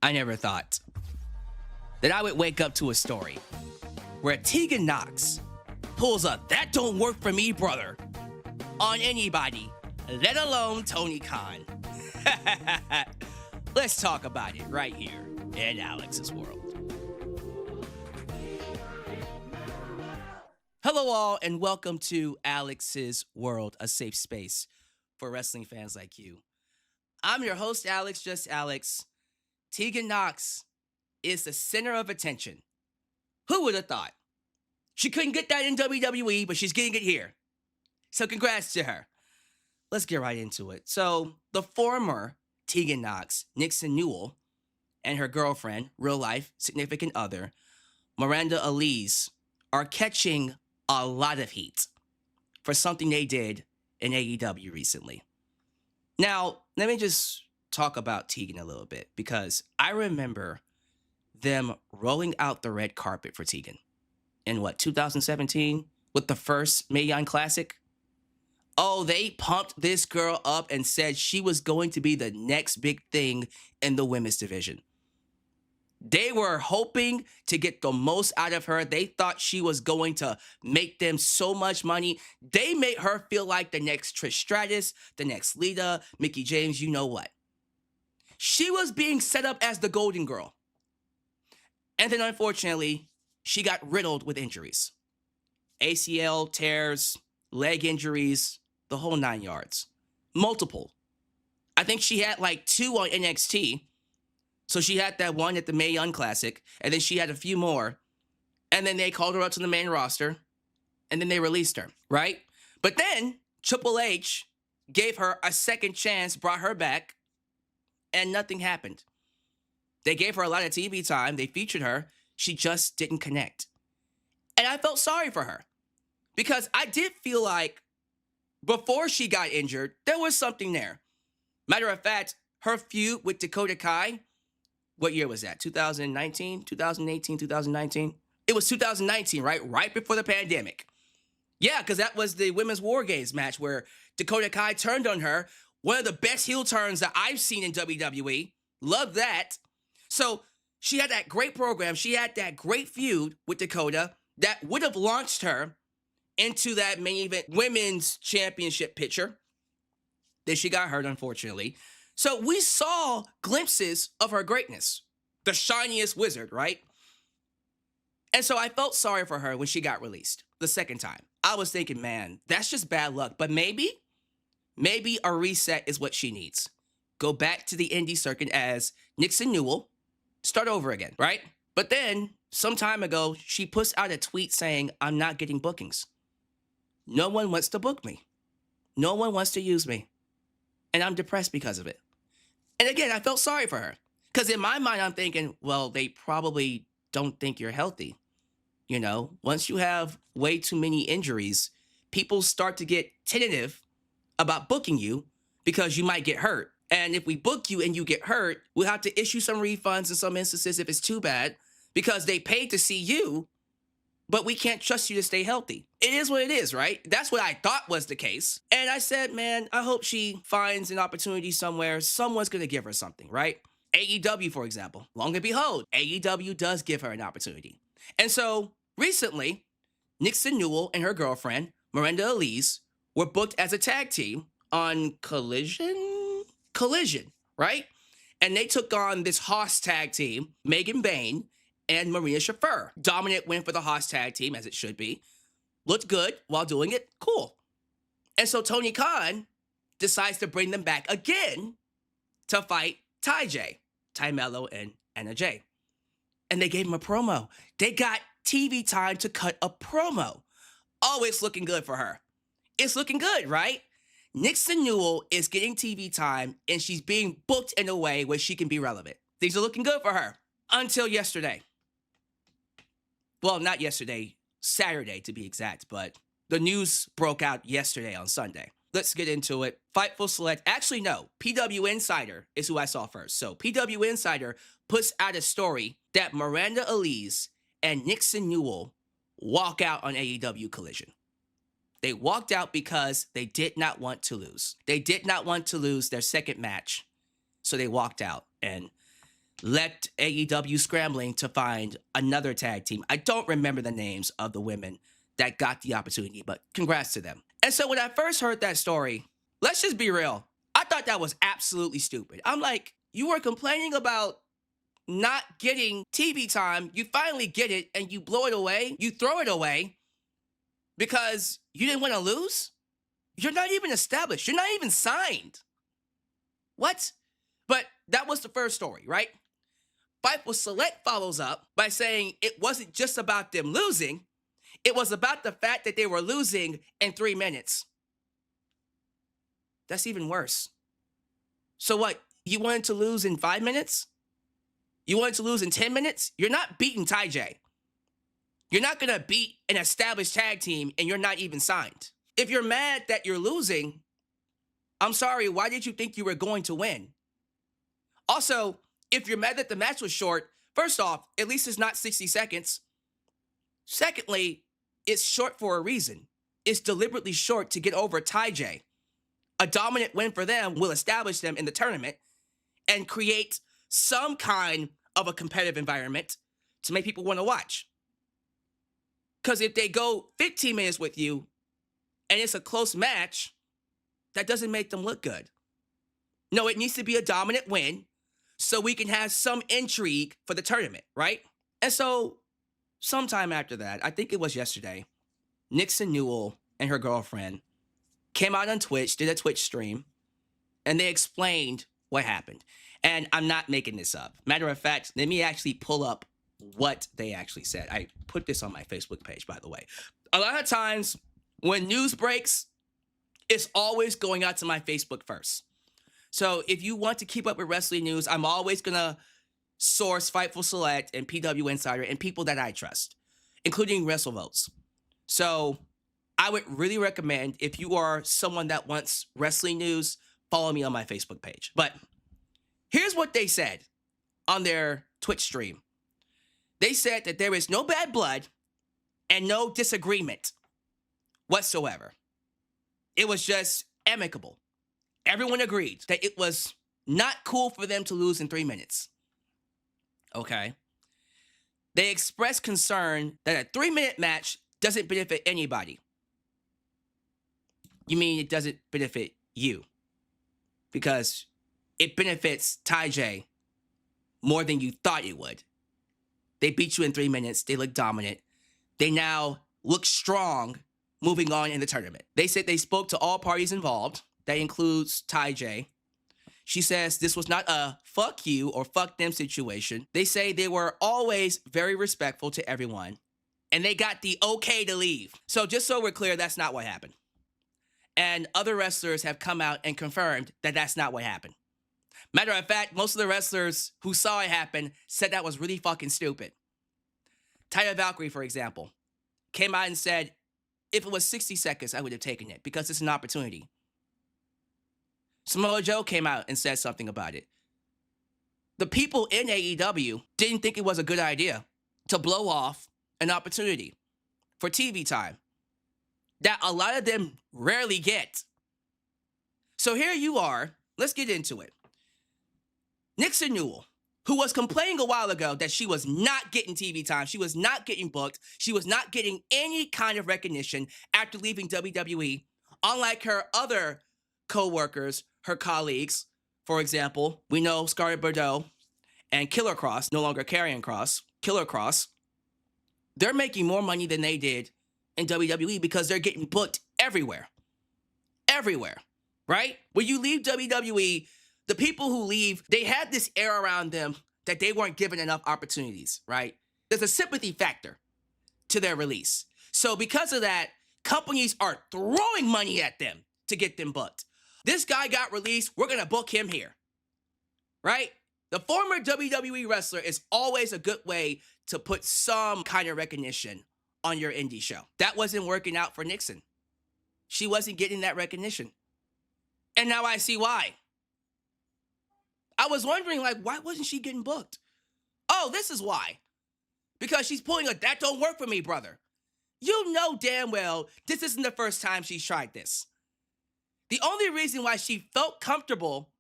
I never thought that I would wake up to a story where Tegan Nox pulls a "that don't work for me, brother" on anybody, let alone Tony Khan. Let's talk about it right here in Alyx's World. Hello all, and welcome to Alyx's World, a safe space for wrestling fans like you. I'm your host, Alyx, just Alyx. Tegan Nox is the center of attention. Who would have thought? She couldn't get that in WWE, but she's getting it here. So congrats to her. Let's get right into it. So the former Tegan Nox, Nixon Newell, and her girlfriend, real life significant other, Miranda Alize, are catching a lot of heat for something they did in AEW recently. Now, let me just talk about Tegan a little bit, because I remember them rolling out the red carpet for Tegan in 2017 with the first Mae Young Classic. Oh, they pumped this girl up and said she was going to be the next big thing in the women's division. They were hoping to get the most out of her. They thought she was going to make them so much money. They made her feel like the next Trish Stratus, the next Lita, Mickie James, you know what. She was being set up as the golden girl. And then unfortunately, she got riddled with injuries. ACL tears, leg injuries, the whole 9 yards. Multiple. I think she had like 2 on NXT. So she had that one at the Mae Young Classic, and then she had a few more. And then they called her up to the main roster, and then they released her, right? But then Triple H gave her a second chance, brought her back, and nothing happened. They gave her a lot of TV time. They featured her. She just didn't connect. And I felt sorry for her, because I did feel like before she got injured, there was something there. Matter of fact, her feud with Dakota Kai, what year was that? 2019, 2018, 2019? It was 2019, right? Right before the pandemic. Yeah, because that was the Women's War Games match where Dakota Kai turned on her. One of the best heel turns that I've seen in WWE. Love that. So she had that great program. She had that great feud with Dakota that would have launched her into that main event women's championship picture. Then she got hurt, unfortunately. So we saw glimpses of her greatness. The shiniest wizard, right? And so I felt sorry for her when she got released the second time. I was thinking, man, that's just bad luck. But maybe a reset is what she needs. Go back to the indie circuit as Nixon Newell. Start over again, right? But then, some time ago, she puts out a tweet saying, "I'm not getting bookings. No one wants to book me. No one wants to use me. And I'm depressed because of it." And again, I felt sorry for her. Because in my mind, I'm thinking, well, they probably don't think you're healthy. You know, once you have way too many injuries, people start to get tentative about booking you because you might get hurt. And if we book you and you get hurt, we'll have to issue some refunds in some instances if it's too bad, because they paid to see you, but we can't trust you to stay healthy. It is what it is, right? That's what I thought was the case. And I said, man, I hope she finds an opportunity somewhere. Someone's going to give her something, right? AEW, for example. Long and behold, AEW does give her an opportunity. And so recently, Nixon Newell and her girlfriend, Miranda Alize, were booked as a tag team on Collision, right? And they took on this Hoss tag team, Megan Bayne and Marina Shafir. Dominant win for the Hoss tag team, as it should be. Looked good while doing it. Cool. And so Tony Khan decides to bring them back again to fight Ty Melo, and Anna Jay. And they gave him a promo. They got TV time to cut a promo. Oh, it's looking good for her. It's looking good, right? Nixon Newell is getting TV time, and she's being booked in a way where she can be relevant. Things are looking good for her. Until yesterday. Well, not yesterday, Saturday to be exact, but the news broke out yesterday on Sunday. Let's get into it. Fightful Select. Actually, no. PWInsider is who I saw first. So PWInsider puts out a story that Miranda Alize and Nixon Newell walk out on AEW Collision. They walked out because they did not want to lose. They did not want to lose their second match, so they walked out. And left AEW scrambling to find another tag team. I don't remember the names of the women that got the opportunity, but congrats to them. And so when I first heard that story, let's just be real, I thought that was absolutely stupid. I'm like, you were complaining about not getting TV time, you finally get it, and you blow it away, you throw it away because you didn't want to lose? You're not even established. You're not even signed. What? But that was the first story, right? Fightful Select follows up by saying it wasn't just about them losing, it was about the fact that they were losing in 3 minutes. That's even worse. So what, you wanted to lose in 5 minutes? You wanted to lose in 10 minutes? You're not beating Ty J. You're not going to beat an established tag team and you're not even signed. If you're mad that you're losing, I'm sorry, why did you think you were going to win? Also, if you're mad that the match was short, first off, at least it's not 60 seconds. Secondly, it's short for a reason. It's deliberately short to get over Ty J. A dominant win for them will establish them in the tournament and create some kind of a competitive environment to make people want to watch. Because if they go 15 minutes with you and it's a close match, that doesn't make them look good. No, it needs to be a dominant win so we can have some intrigue for the tournament, right? And so sometime after that, I think it was yesterday, Nixon Newell and her girlfriend came out on Twitch, did a Twitch stream, and they explained what happened. And I'm not making this up. Matter of fact, let me actually pull up what they actually said. I put this on my Facebook page, by the way. A lot of times when news breaks, it's always going out to my Facebook first. So if you want to keep up with wrestling news, I'm always going to source Fightful Select and PWInsider and people that I trust, including WrestleVotes. So I would really recommend, if you are someone that wants wrestling news, follow me on my Facebook page. But here's what they said on their Twitch stream. They said that there is no bad blood and no disagreement whatsoever. It was just amicable. Everyone agreed that it was not cool for them to lose in 3 minutes. Okay. They expressed concern that a 3-minute match doesn't benefit anybody. You mean it doesn't benefit you? Because it benefits Ty J more than you thought it would. They beat you in 3 minutes. They look dominant. They now look strong moving on in the tournament. They said they spoke to all parties involved. That includes Ty J. She says this was not a fuck you or fuck them situation. They say they were always very respectful to everyone. And they got the okay to leave. So just so we're clear, that's not what happened. And other wrestlers have come out and confirmed that that's not what happened. Matter of fact, most of the wrestlers who saw it happen said that was really fucking stupid. Taya Valkyrie, for example, came out and said, if it was 60 seconds, I would have taken it because it's an opportunity. Samoa Joe came out and said something about it. The people in AEW didn't think it was a good idea to blow off an opportunity for TV time that a lot of them rarely get. So here you are. Let's get into it. Nixon Newell, who was complaining a while ago that she was not getting TV time, she was not getting booked, she was not getting any kind of recognition after leaving WWE, unlike her other co-workers, her colleagues. For example, we know Scarlett Bordeaux and Killer Cross, no longer Karrion Kross, Killer Cross, they're making more money than they did in WWE because they're getting booked everywhere. Everywhere, right? When you leave WWE, the people who leave, they had this air around them that they weren't given enough opportunities, right? There's a sympathy factor to their release. So because of that, companies are throwing money at them to get them booked. This guy got released, we're going to book him here, right? The former WWE wrestler is always a good way to put some kind of recognition on your indie show. That wasn't working out for Nixon. She wasn't getting that recognition. And now I see why. I was wondering, like, why wasn't she getting booked? Oh, this is why. Because she's pulling a that don't work for me, brother. You know damn well this isn't the first time she's tried this. The only reason why she felt comfortable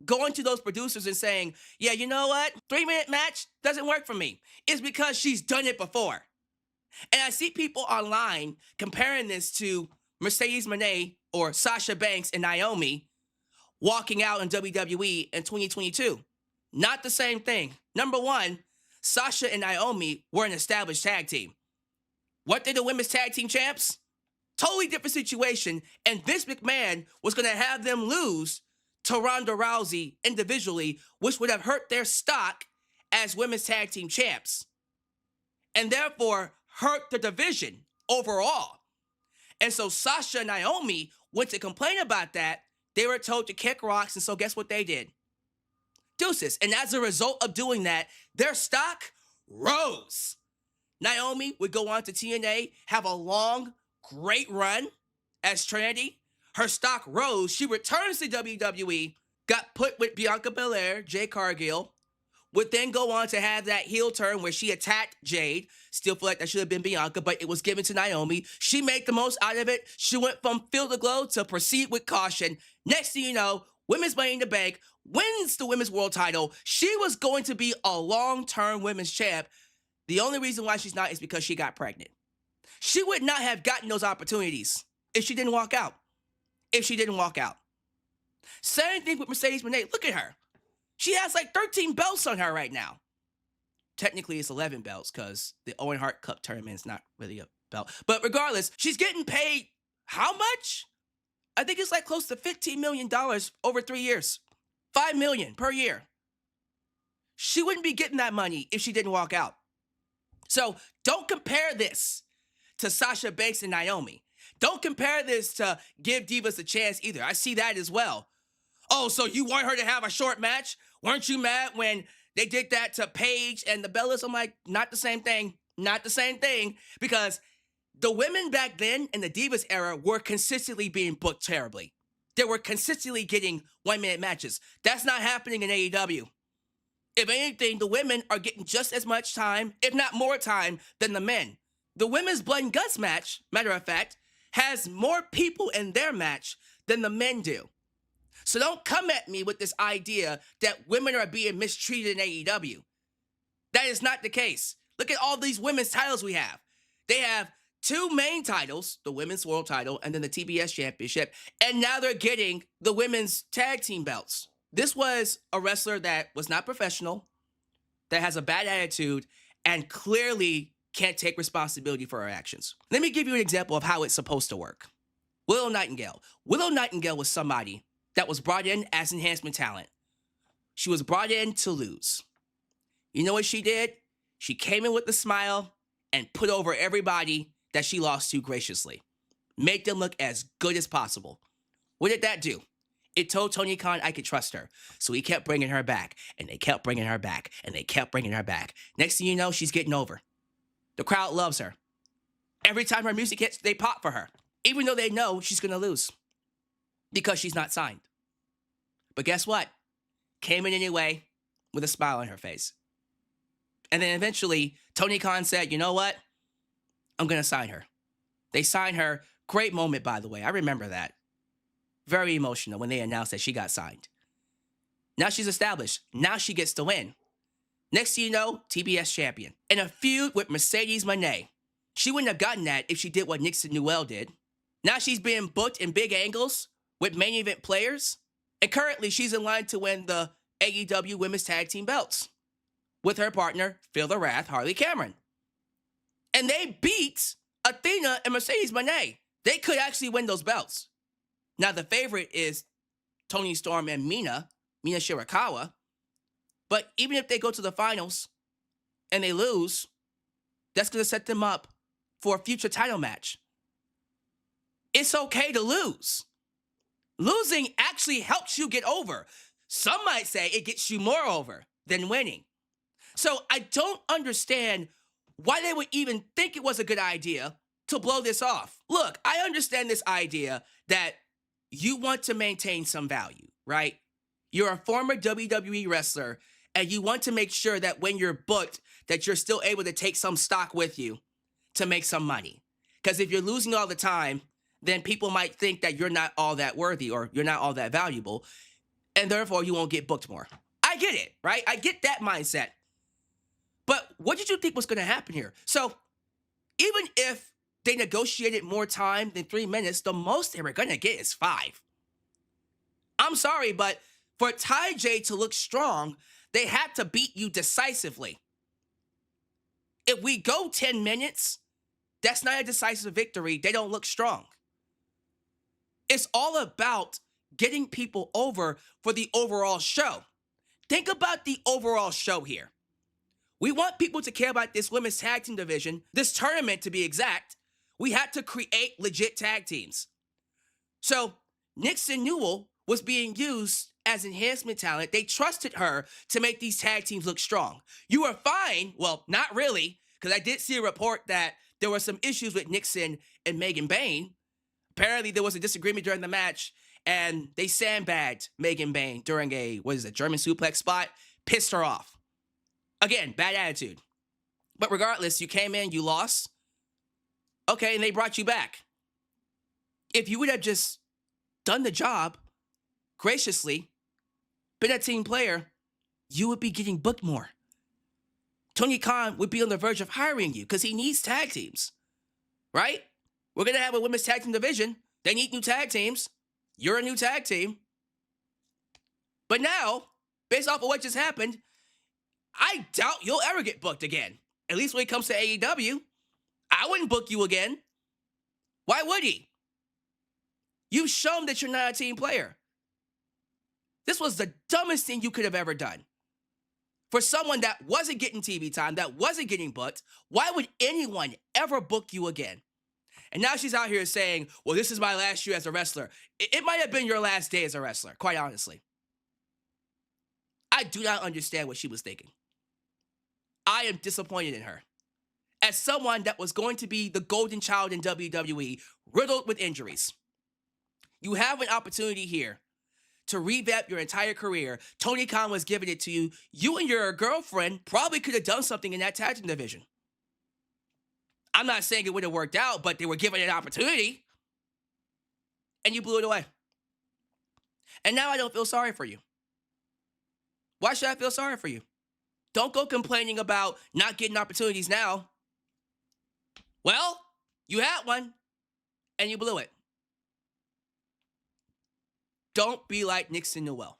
going to those producers and saying, yeah, you know what? 3-minute match doesn't work for me. It's because she's done it before. And I see people online comparing this to Mercedes Moné or Sasha Banks and Naomi walking out in WWE in 2022. Not the same thing. Number one, Sasha and Naomi were an established tag team. What did the women's tag team champs? Totally different situation. And Vince McMahon was going to have them lose to Ronda Rousey individually, which would have hurt their stock as women's tag team champs. And therefore hurt the division overall. And so Sasha and Naomi went to complain about that. They were told to kick rocks, and so guess what they did? Deuces. And as a result of doing that, their stock rose. Naomi would go on to TNA, have a long, great run as Trinity. Her stock rose. She returns to WWE, got put with Bianca Belair, Jade Cargill, would then go on to have that heel turn where she attacked Jade. Still feel like that should have been Bianca, but it was given to Naomi. She made the most out of it. She went from Feel the Glow to Proceed with Caution. Next thing you know, Women's Money in the Bank, wins the Women's World title. She was going to be a long-term women's champ. The only reason why she's not is because she got pregnant. She would not have gotten those opportunities if she didn't walk out. Same thing with Mercedes Moné. Look at her. She has like 13 belts on her right now. Technically, it's 11 belts because the Owen Hart Cup tournament is not really a belt. But regardless, she's getting paid how much? I think it's like close to $15 million over 3 years. $5 million per year. She wouldn't be getting that money if she didn't walk out. So don't compare this to Sasha Banks and Naomi. Don't compare this to Give Divas a Chance either. I see that as well. Oh, so you want her to have a short match? Weren't you mad when they did that to Paige and the Bellas? I'm like, not the same thing. Not the same thing. Because the women back then in the Divas era were consistently being booked terribly. They were consistently getting 1-minute matches. That's not happening in AEW. If anything, the women are getting just as much time, if not more time, than the men. The women's Blood and Guts match, matter of fact, has more people in their match than the men do. So don't come at me with this idea that women are being mistreated in AEW. That is not the case. Look at all these women's titles we have. They have 2 main titles, the women's world title and then the TBS championship, and now they're getting the women's tag team belts. This was a wrestler that was not professional, that has a bad attitude, and clearly can't take responsibility for her actions. Let me give you an example of how it's supposed to work. Willow Nightingale. Willow Nightingale was somebody that was brought in as enhancement talent. She was brought in to lose. You know what she did? She came in with a smile and put over everybody that she lost to graciously. Make them look as good as possible. What did that do? It told Tony Khan I could trust her. So he kept bringing her back, and they kept bringing her back, and they kept bringing her back. Next thing you know, she's getting over. The crowd loves her. Every time her music hits, they pop for her, even though they know she's going to lose because she's not signed. But guess what? Came in anyway with a smile on her face. And then eventually, Tony Khan said, you know what? I'm going to sign her. They signed her. Great moment, by the way. I remember that. Very emotional when they announced that she got signed. Now she's established. Now she gets to win. Next thing you know, TBS champion. In a feud with Mercedes Moné. She wouldn't have gotten that if she did what Nixon Newell did. Now she's being booked in big angles with main event players. And currently she's in line to win the AEW Women's Tag Team belts with her partner, Feel the Wrath, Harley Cameron. And they beat Athena and Mercedes Moné. They could actually win those belts. Now, the favorite is Toni Storm and Mina Shirakawa. But even if they go to the finals and they lose, that's going to set them up for a future title match. It's okay to lose. Losing actually helps you get over. Some might say it gets you more over than winning. So I don't understand why they would even think it was a good idea to blow this off. Look, I understand this idea that you want to maintain some value, right? You're a former WWE wrestler, and you want to make sure that when you're booked, that you're still able to take some stock with you to make some money. Because if you're losing all the time, then people might think that you're not all that worthy or you're not all that valuable. and therefore you won't get booked more. I get it, right? I get that mindset. But what did you think was going to happen here? So even if they negotiated more time than 3 minutes, the most they were going to get is 5. I'm sorry, but for Ty J to look strong, they had to beat you decisively. If we go 10 minutes, that's not a decisive victory. They don't look strong. It's all about getting people over for the overall show. Think about the overall show here. We want people to care about this women's tag team division, this tournament to be exact. We had to create legit tag teams. So Nixon Newell was being used as enhancement talent. They trusted her to make these tag teams look strong. You were fine. Well, not really, because I did see a report that there were some issues with Nixon and Megan Bayne. Apparently, there was a disagreement during the match, and they sandbagged Megan Bayne during a German suplex spot, pissed her off. Again, bad attitude. But regardless, you came in, you lost. Okay, and they brought you back. If you would have just done the job graciously, been a team player, you would be getting booked more. Tony Khan would be on the verge of hiring you because he needs tag teams, right? We're going to have a women's tag team division. They need new tag teams. You're a new tag team. But now, based off of what just happened, I doubt you'll ever get booked again. At least when it comes to AEW. I wouldn't book you again. Why would he? You've shown that you're not a team player. This was the dumbest thing you could have ever done. For someone that wasn't getting TV time, that wasn't getting booked, why would anyone ever book you again? And now she's out here saying, well, this is my last year as a wrestler. It might have been your last day as a wrestler, quite honestly. I do not understand what she was thinking. I am disappointed in her. As someone that was going to be the golden child in WWE, riddled with injuries. You have an opportunity here to revamp your entire career. Tony Khan was giving it to you. You and your girlfriend probably could have done something in that tag team division. I'm not saying it would have worked out, but they were given an opportunity. And you blew it away. And now I don't feel sorry for you. Why should I feel sorry for you? Don't go complaining about not getting opportunities now. Well, you had one, and you blew it. Don't be like Nixon Newell.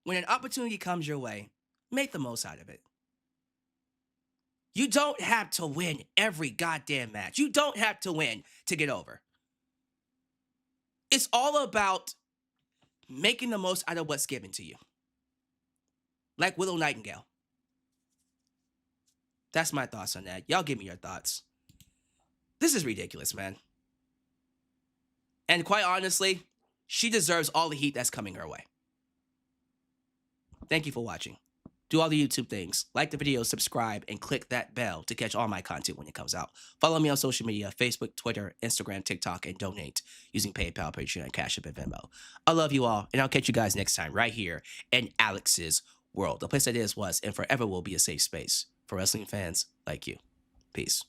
When an opportunity comes your way, make the most out of it. You don't have to win every goddamn match. You don't have to win to get over. It's all about making the most out of what's given to you. Like Willow Nightingale. That's my thoughts on that. Y'all give me your thoughts. This is ridiculous, man. And quite honestly, she deserves all the heat that's coming her way. Thank you for watching. Do all the YouTube things. Like the video, subscribe, and click that bell to catch all my content when it comes out. Follow me on social media, Facebook, Twitter, Instagram, TikTok, and donate using PayPal, Patreon, Cash App, and Venmo. I love you all, and I'll catch you guys next time right here in Alyx's World. The place that is, was, and forever will be a safe space for wrestling fans like you. Peace.